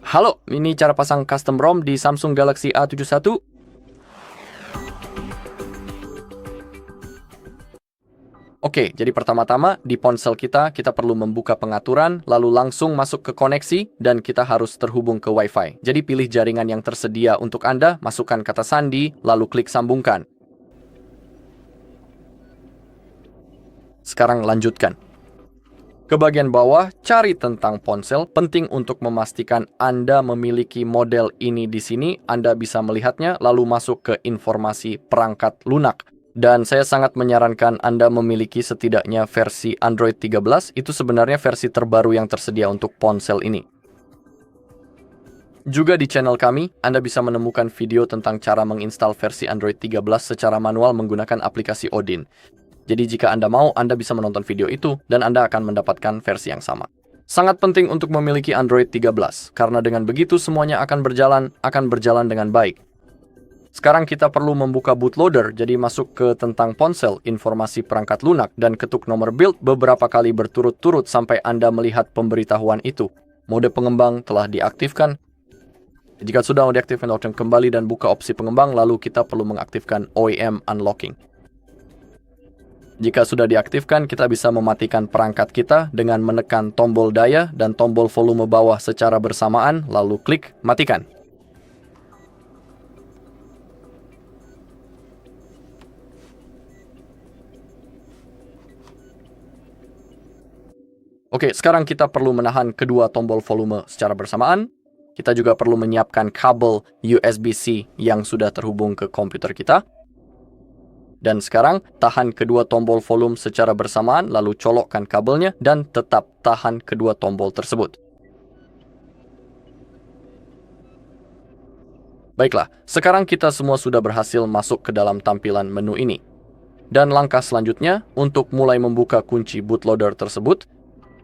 Halo, ini cara pasang custom ROM di Samsung Galaxy A71. Oke, jadi pertama-tama di ponsel kita perlu membuka pengaturan, lalu langsung masuk ke koneksi, dan kita harus terhubung ke Wi-Fi. Jadi pilih jaringan yang tersedia untuk Anda, masukkan kata sandi, lalu klik sambungkan. Sekarang lanjutkan. Ke bagian bawah, cari tentang ponsel. Penting untuk memastikan Anda memiliki model ini di sini. Anda bisa melihatnya, lalu masuk ke informasi perangkat lunak. Dan saya sangat menyarankan Anda memiliki setidaknya versi Android 13. Itu sebenarnya versi terbaru yang tersedia untuk ponsel ini. Juga di channel kami, Anda bisa menemukan video tentang cara menginstal versi Android 13 secara manual menggunakan aplikasi Odin. Jadi jika Anda mau, Anda bisa menonton video itu, dan Anda akan mendapatkan versi yang sama. Sangat penting untuk memiliki Android 13, karena dengan begitu semuanya akan berjalan dengan baik. Sekarang kita perlu membuka bootloader, jadi masuk ke tentang ponsel, informasi perangkat lunak, dan ketuk nomor build beberapa kali berturut-turut sampai Anda melihat pemberitahuan itu. Mode pengembang telah diaktifkan. Jika sudah diaktifkan, lakukan kembali dan buka opsi pengembang, lalu kita perlu mengaktifkan OEM Unlocking. Jika sudah diaktifkan, kita bisa mematikan perangkat kita dengan menekan tombol daya dan tombol volume bawah secara bersamaan, lalu klik matikan. Oke, sekarang kita perlu menahan kedua tombol volume secara bersamaan. Kita juga perlu menyiapkan kabel USB-C yang sudah terhubung ke komputer kita. Dan sekarang, tahan kedua tombol volume secara bersamaan, lalu colokkan kabelnya, dan tetap tahan kedua tombol tersebut. Baiklah, sekarang kita semua sudah berhasil masuk ke dalam tampilan menu ini. Dan langkah selanjutnya, untuk mulai membuka kunci bootloader tersebut,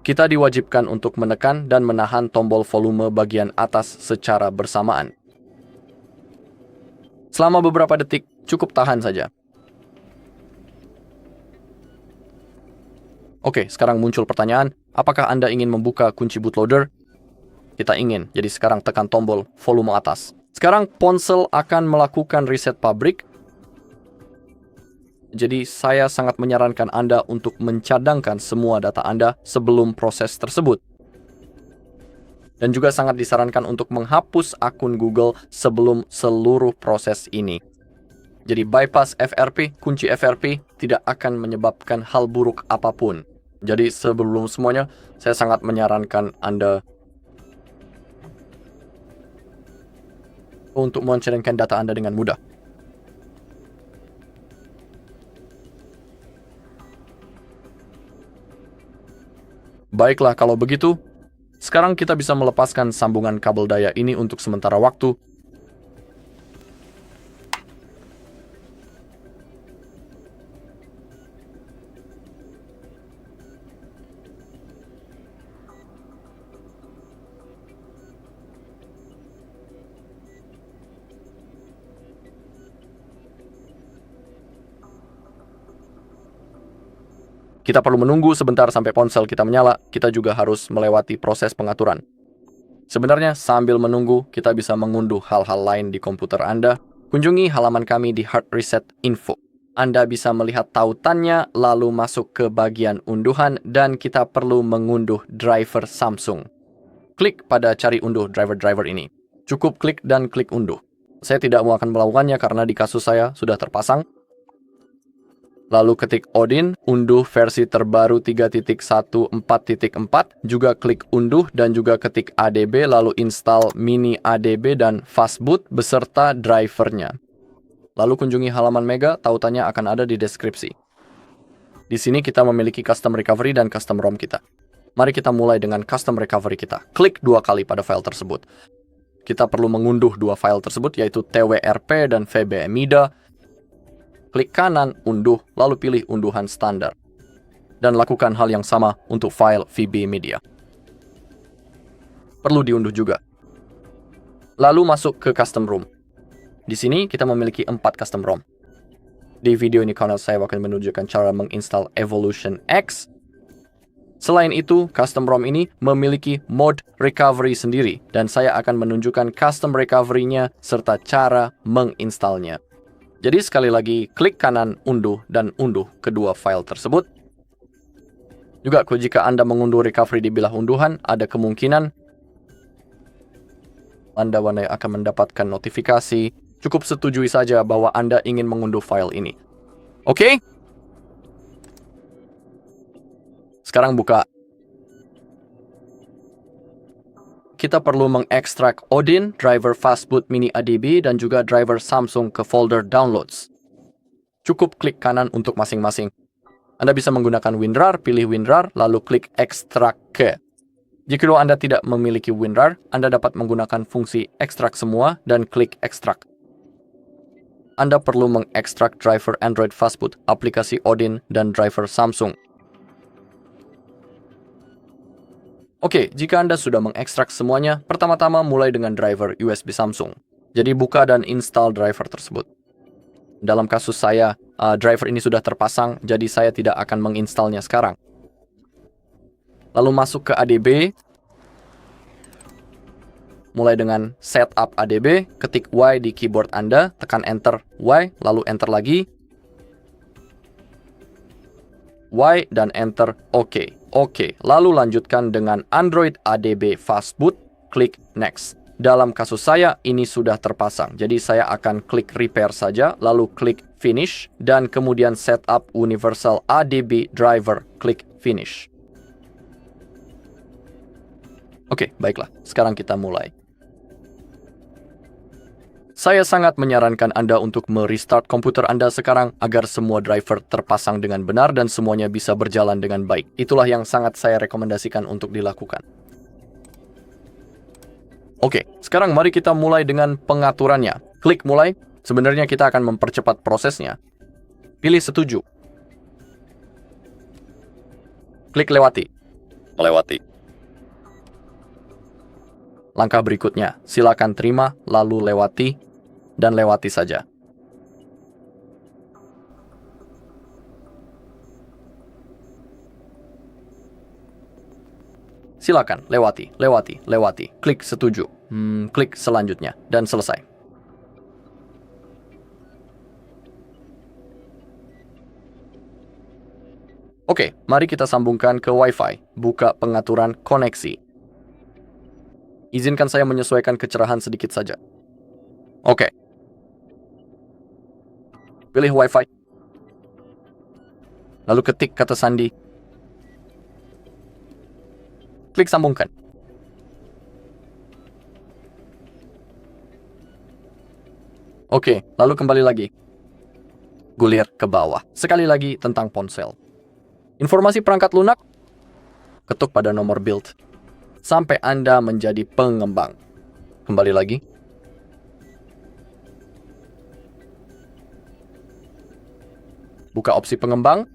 kita diwajibkan untuk menekan dan menahan tombol volume bagian atas secara bersamaan. Selama beberapa detik, cukup tahan saja. Oke, sekarang muncul pertanyaan, apakah Anda ingin membuka kunci bootloader? Kita ingin, jadi sekarang tekan tombol volume atas. Sekarang ponsel akan melakukan reset pabrik. Jadi saya sangat menyarankan Anda untuk mencadangkan semua data Anda sebelum proses tersebut. Dan juga sangat disarankan untuk menghapus akun Google sebelum seluruh proses ini. Jadi bypass FRP, kunci FRP tidak akan menyebabkan hal buruk apapun. Jadi sebelum semuanya, saya sangat menyarankan Anda untuk mencadangkan data Anda dengan mudah. Baiklah, kalau begitu, sekarang kita bisa melepaskan sambungan kabel daya ini untuk sementara waktu. Kita perlu menunggu sebentar sampai ponsel kita menyala. Kita juga harus melewati proses pengaturan. Sebenarnya sambil menunggu, kita bisa mengunduh hal-hal lain di komputer Anda. Kunjungi halaman kami di Hard Reset Info. Anda bisa melihat tautannya, lalu masuk ke bagian unduhan, dan kita perlu mengunduh driver Samsung. Klik pada cari unduh driver-driver ini. Cukup klik dan klik unduh. Saya tidak akan melakukannya karena di kasus saya sudah terpasang. Lalu ketik Odin, unduh versi terbaru 3.14.4, juga klik unduh dan juga ketik ADB, lalu install mini ADB dan fastboot beserta drivernya. Lalu kunjungi halaman Mega, tautannya akan ada di deskripsi. Di sini kita memiliki custom recovery dan custom ROM kita. Mari kita mulai dengan custom recovery kita. Klik 2 kali pada file tersebut. Kita perlu mengunduh 2 file tersebut, yaitu TWRP dan VBMIDA. Klik kanan, unduh, lalu pilih unduhan standar. Dan lakukan hal yang sama untuk file VB Media. Perlu diunduh juga. Lalu masuk ke custom ROM. Di sini kita memiliki 4 custom ROM. Di video ini saya akan menunjukkan cara menginstal Evolution X. Selain itu, custom ROM ini memiliki mode recovery sendiri, dan saya akan menunjukkan custom recovery-nya serta cara menginstalnya. Jadi sekali lagi, klik kanan unduh dan unduh kedua file tersebut. Juga jika Anda mengunduh recovery di bilah unduhan, ada kemungkinan Anda akan mendapatkan notifikasi. Cukup setujui saja bahwa Anda ingin mengunduh file ini. Oke? Sekarang buka. Kita perlu mengekstrak Odin, driver Fastboot Mini ADB, dan juga driver Samsung ke folder Downloads. Cukup klik kanan untuk masing-masing. Anda bisa menggunakan WinRAR, pilih WinRAR, lalu klik ekstrak ke. Jika Anda tidak memiliki WinRAR, Anda dapat menggunakan fungsi ekstrak semua dan klik ekstrak. Anda perlu mengekstrak driver Android Fastboot, aplikasi Odin, dan driver Samsung. Oke, jika Anda sudah mengekstrak semuanya, pertama-tama mulai dengan driver USB Samsung. Jadi buka dan install driver tersebut. Dalam kasus saya, driver ini sudah terpasang, jadi saya tidak akan menginstalnya sekarang. Lalu masuk ke ADB. Mulai dengan setup ADB, ketik Y di keyboard Anda, tekan Enter Y, lalu Enter lagi. Y dan Enter OK. Oke, lalu lanjutkan dengan Android ADB Fastboot, klik Next. Dalam kasus saya, ini sudah terpasang, jadi saya akan klik Repair saja, lalu klik Finish, dan kemudian Setup Universal ADB Driver, klik Finish. Oke, baiklah, sekarang kita mulai. Saya sangat menyarankan Anda untuk merestart komputer Anda sekarang agar semua driver terpasang dengan benar dan semuanya bisa berjalan dengan baik. Itulah yang sangat saya rekomendasikan untuk dilakukan. Oke, sekarang mari kita mulai dengan pengaturannya. Klik mulai, sebenarnya kita akan mempercepat prosesnya. Pilih setuju. Klik lewati. Melewati. Langkah berikutnya, silakan terima, lalu lewati, dan lewati saja. Silakan, lewati, lewati, lewati. Klik setuju. Klik selanjutnya, dan selesai. Oke, mari kita sambungkan ke Wi-Fi. Buka pengaturan koneksi. Izinkan saya menyesuaikan kecerahan sedikit saja. Oke. Pilih Wi-Fi. Lalu ketik kata sandi. Klik sambungkan. Oke, lalu kembali lagi. Gulir ke bawah. Sekali lagi tentang ponsel. Informasi perangkat lunak. Ketuk pada nomor build. Sampai Anda menjadi pengembang. Kembali lagi. Buka opsi pengembang.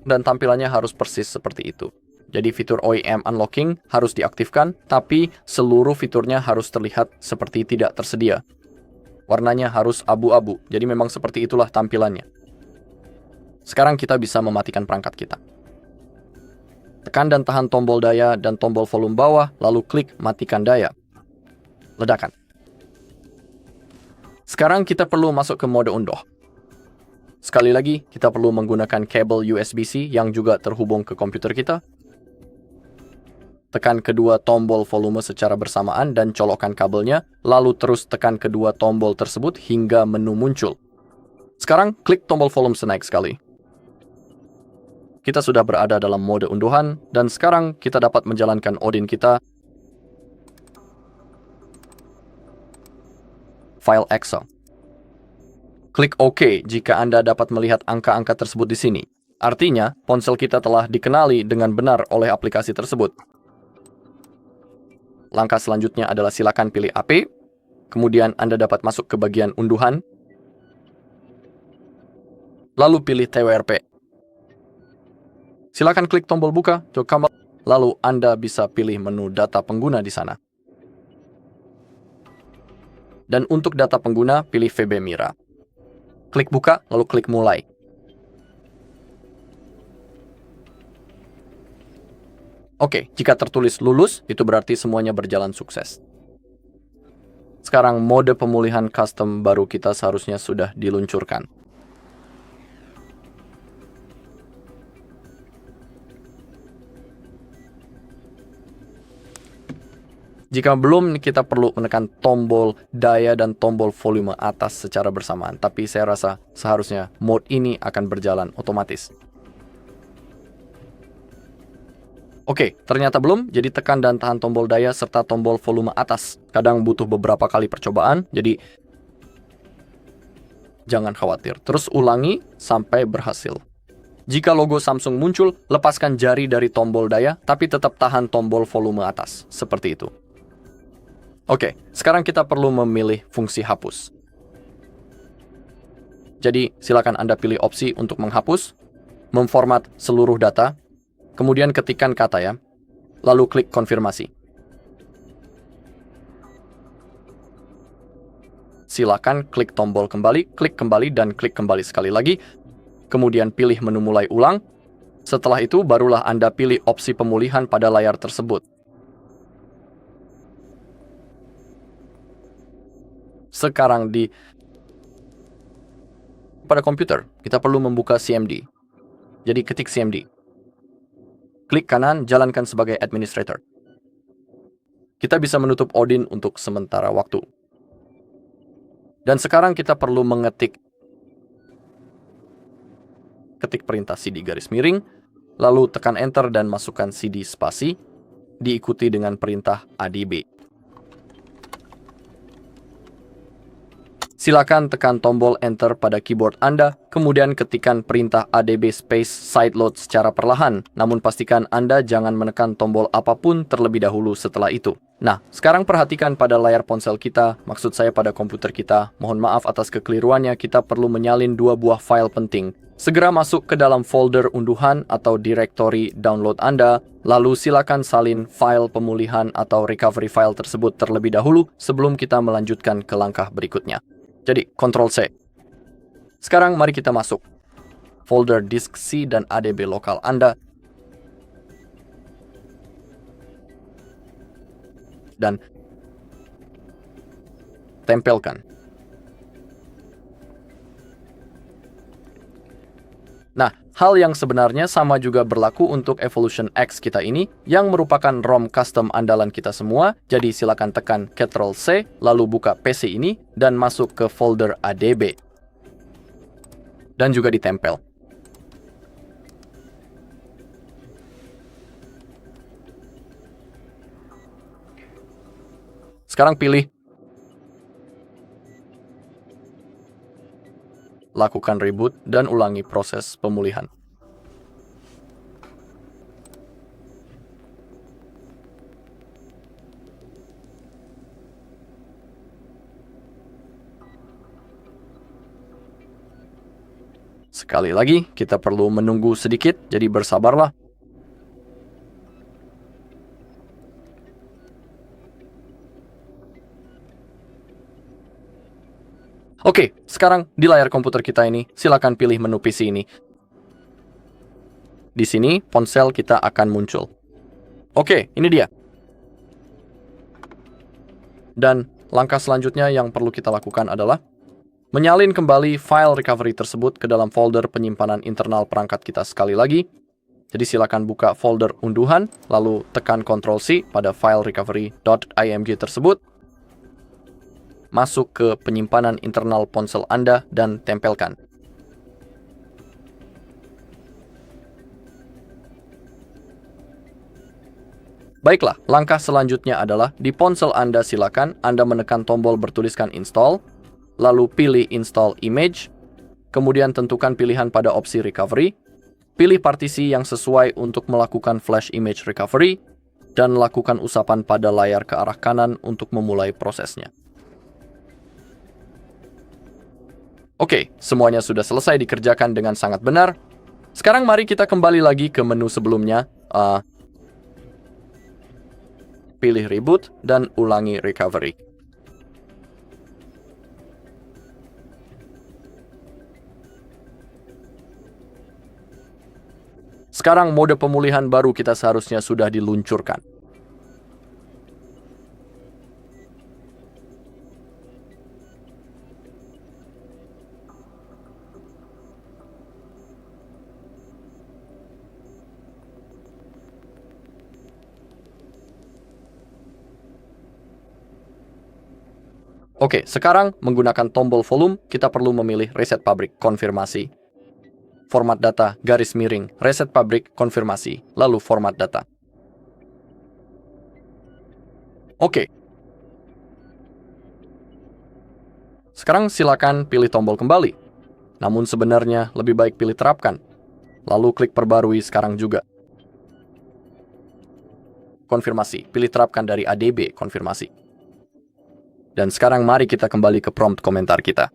Dan tampilannya harus persis seperti itu. Jadi fitur OEM Unlocking harus diaktifkan, tapi seluruh fiturnya harus terlihat seperti tidak tersedia. Warnanya harus abu-abu, jadi memang seperti itulah tampilannya. Sekarang kita bisa mematikan perangkat kita. Tekan dan tahan tombol daya dan tombol volume bawah, lalu klik matikan daya. Ledakan. Sekarang kita perlu masuk ke mode unduh. Sekali lagi, kita perlu menggunakan kabel USB-C yang juga terhubung ke komputer kita. Tekan kedua tombol volume secara bersamaan dan colokkan kabelnya, lalu terus tekan kedua tombol tersebut hingga menu muncul. Sekarang, klik tombol volume senaik sekali. Kita sudah berada dalam mode unduhan, dan sekarang kita dapat menjalankan Odin kita. File EXE. Klik OK jika Anda dapat melihat angka-angka tersebut di sini. Artinya, ponsel kita telah dikenali dengan benar oleh aplikasi tersebut. Langkah selanjutnya adalah silakan pilih AP, kemudian Anda dapat masuk ke bagian unduhan, lalu pilih TWRP. Silakan klik tombol buka, lalu Anda bisa pilih menu data pengguna di sana. Dan untuk data pengguna, pilih VB Mira. Klik buka, lalu klik mulai. Oke, jika tertulis lulus, itu berarti semuanya berjalan sukses. Sekarang mode pemulihan custom baru kita seharusnya sudah diluncurkan. Jika belum, kita perlu menekan tombol daya dan tombol volume atas secara bersamaan. Tapi saya rasa seharusnya mode ini akan berjalan otomatis. Oke, ternyata belum, jadi tekan dan tahan tombol daya serta tombol volume atas. Kadang butuh beberapa kali percobaan, jadi jangan khawatir. Terus ulangi sampai berhasil. Jika logo Samsung muncul, lepaskan jari dari tombol daya, tapi tetap tahan tombol volume atas. Seperti itu. Oke, sekarang kita perlu memilih fungsi hapus. Jadi, silakan Anda pilih opsi untuk menghapus, memformat seluruh data, kemudian ketikkan kata ya, lalu klik konfirmasi. Silakan klik tombol kembali, dan klik kembali sekali lagi, kemudian pilih menu mulai ulang. Setelah itu, barulah Anda pilih opsi pemulihan pada layar tersebut. Sekarang pada komputer, kita perlu membuka CMD. Jadi ketik CMD. Klik kanan, jalankan sebagai administrator. Kita bisa menutup Odin untuk sementara waktu. Dan sekarang kita perlu ketik perintah CD garis miring, lalu tekan enter dan masukkan CD spasi, diikuti dengan perintah ADB. Silakan tekan tombol enter pada keyboard Anda, kemudian ketikkan perintah ADB space sideload secara perlahan, namun pastikan Anda jangan menekan tombol apapun terlebih dahulu setelah itu. Nah, sekarang perhatikan pada layar ponsel kita, maksud saya pada komputer kita. Mohon maaf atas kekeliruannya, kita perlu menyalin 2 buah file penting. Segera masuk ke dalam folder unduhan atau directory download Anda, lalu silakan salin file pemulihan atau recovery file tersebut terlebih dahulu sebelum kita melanjutkan ke langkah berikutnya. Jadi, Ctrl C. Sekarang mari kita masuk folder disk C dan ADB lokal Anda. Dan tempelkan. Nah, hal yang sebenarnya sama juga berlaku untuk Evolution X kita ini, yang merupakan ROM custom andalan kita semua. Jadi silakan tekan Ctrl C, lalu buka PC ini, dan masuk ke folder ADB. Dan juga ditempel. Sekarang pilih lakukan reboot dan ulangi proses pemulihan. Sekali lagi, kita perlu menunggu sedikit, jadi bersabarlah. Oke, sekarang di layar komputer kita ini, silakan pilih menu PC ini. Di sini, ponsel kita akan muncul. Oke, ini dia. Dan langkah selanjutnya yang perlu kita lakukan adalah menyalin kembali file recovery tersebut ke dalam folder penyimpanan internal perangkat kita sekali lagi. Jadi silakan buka folder unduhan, lalu tekan Ctrl C pada file recovery.img tersebut. Masuk ke penyimpanan internal ponsel Anda dan tempelkan. Baiklah, langkah selanjutnya adalah di ponsel Anda silakan Anda menekan tombol bertuliskan install, lalu pilih install image, kemudian tentukan pilihan pada opsi recovery, pilih partisi yang sesuai untuk melakukan flash image recovery, dan lakukan usapan pada layar ke arah kanan untuk memulai prosesnya. Oke, semuanya sudah selesai dikerjakan dengan sangat benar. Sekarang mari kita kembali lagi ke menu sebelumnya. Pilih reboot dan ulangi recovery. Sekarang mode pemulihan baru kita seharusnya sudah diluncurkan. Oke, sekarang menggunakan tombol volume, kita perlu memilih reset pabrik, konfirmasi. Format data, garis miring, reset pabrik, konfirmasi, lalu format data. Oke. Sekarang silakan pilih tombol kembali. Namun sebenarnya lebih baik pilih terapkan. Lalu klik perbarui sekarang juga. Konfirmasi, pilih terapkan dari ADB, konfirmasi. Dan sekarang mari kita kembali ke prompt komentar kita.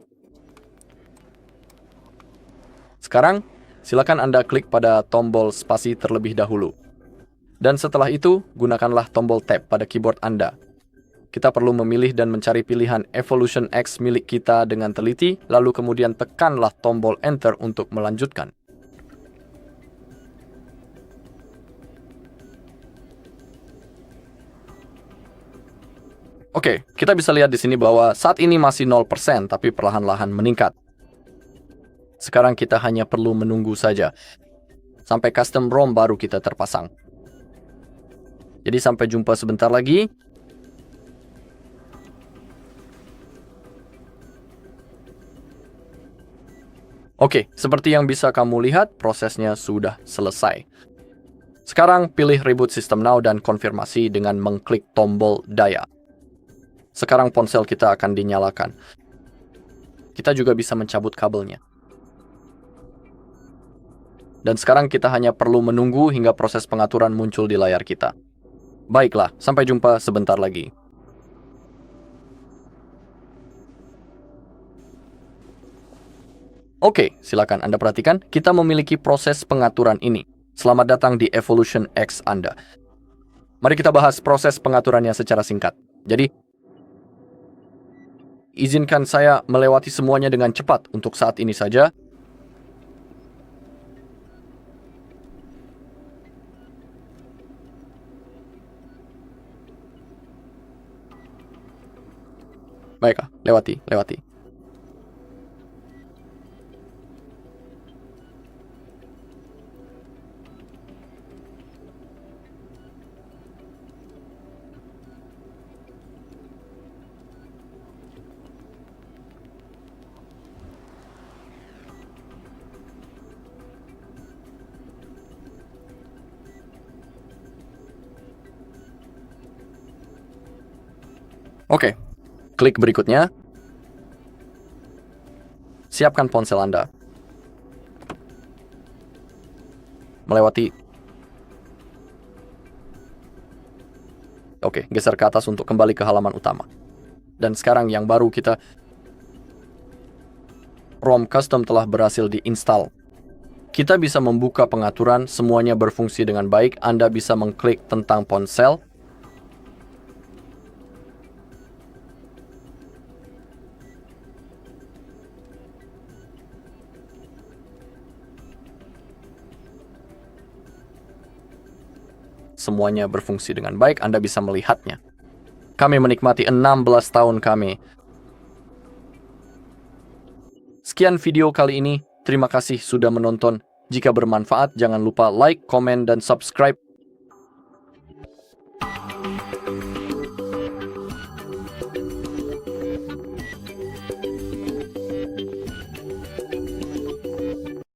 Sekarang, silakan Anda klik pada tombol spasi terlebih dahulu. Dan setelah itu, gunakanlah tombol Tab pada keyboard Anda. Kita perlu memilih dan mencari pilihan Evolution X milik kita dengan teliti, lalu kemudian tekanlah tombol Enter untuk melanjutkan. Oke, kita bisa lihat di sini bahwa saat ini masih 0%, tapi perlahan-lahan meningkat. Sekarang kita hanya perlu menunggu saja, sampai custom ROM baru kita terpasang. Jadi sampai jumpa sebentar lagi. Oke, seperti yang bisa kamu lihat, prosesnya sudah selesai. Sekarang pilih Reboot System Now dan konfirmasi dengan mengklik tombol daya. Sekarang ponsel kita akan dinyalakan. Kita juga bisa mencabut kabelnya. Dan sekarang kita hanya perlu menunggu hingga proses pengaturan muncul di layar kita. Baiklah, sampai jumpa sebentar lagi. Oke, silakan Anda perhatikan, kita memiliki proses pengaturan ini. Selamat datang di Evolution X Anda. Mari kita bahas proses pengaturannya secara singkat. Jadi, izinkan saya melewati semuanya dengan cepat untuk saat ini saja. Baiklah, lewati. Oke, klik berikutnya. Siapkan ponsel Anda. Melewati. Oke, geser ke atas untuk kembali ke halaman utama. Dan sekarang yang baru kita... ROM custom telah berhasil diinstal. Kita bisa membuka pengaturan, semuanya berfungsi dengan baik. Anda bisa mengklik tentang ponsel. Semuanya berfungsi dengan baik, Anda bisa melihatnya. Kami menikmati 16 tahun kami. Sekian video kali ini, terima kasih sudah menonton. Jika bermanfaat, jangan lupa like, komen, dan subscribe.